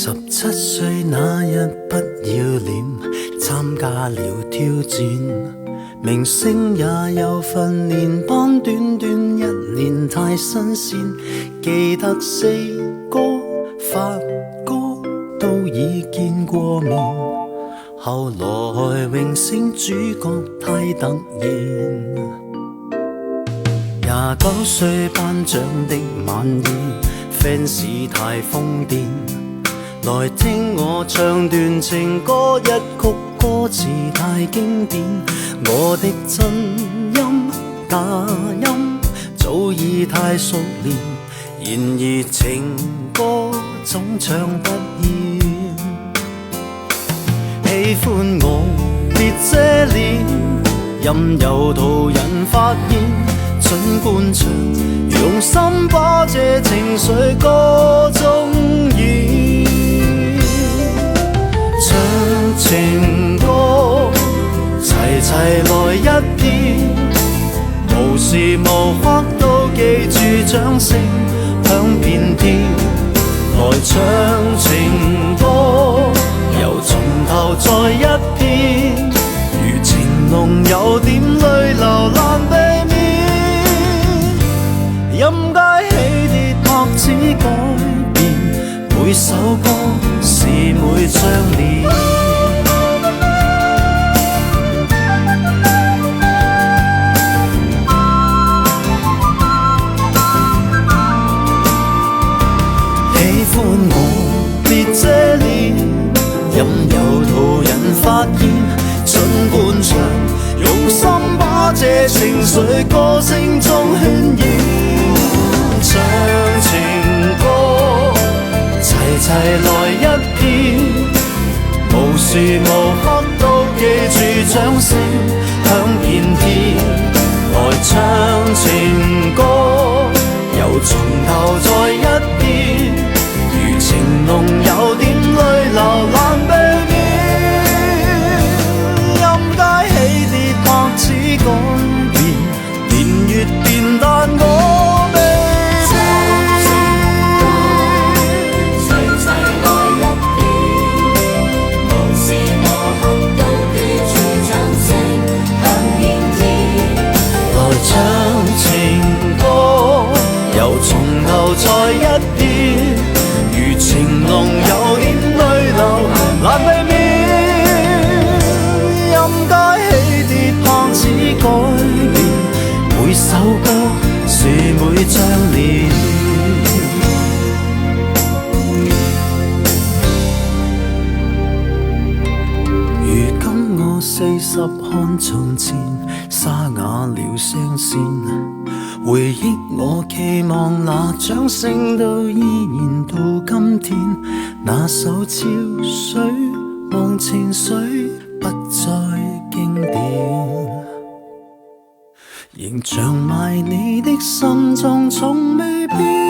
17歲那日不要臉，參加了挑戰，明星也有訓練班，短短1年太新鮮。記得四哥、發哥都已見過面，後來榮升主角太突然。29歲頒獎的晚宴，fans 太瘋癲，來聽我唱段情歌，一曲歌詞太經典。我的真音假音早已太熟練，然而情歌總唱不厭。喜歡我別遮臉，任由途人發現。儘管唱，用心把這情緒歌中演。唱情歌，齊齊來一遍，無時無刻都記住掌聲響遍天。來唱情歌，由從頭再一遍，如情濃有點淚流難避免。任街起跌拍子改變，每首歌是每張臉。喜歡我別遮臉，任由途人發現。儘管唱，用心把這情緒歌聲中渲染。唱情歌，齊齊來一遍，無時無刻都記住掌聲響遍天。來唱情歌，由從頭再一遍，如情濃有點淚流難避免。任街起跌拍子改變，年月變，但我未唱情歌，由從頭再一遍，如情濃有點淚流難避免。任街起跌拍子改變，每首歌是每張臉。如今我40看從前，沙啞了聲線，回憶我期望那掌聲都依然到今天。那首潮水忘情水不再經典，仍像埋你的心臟從未變。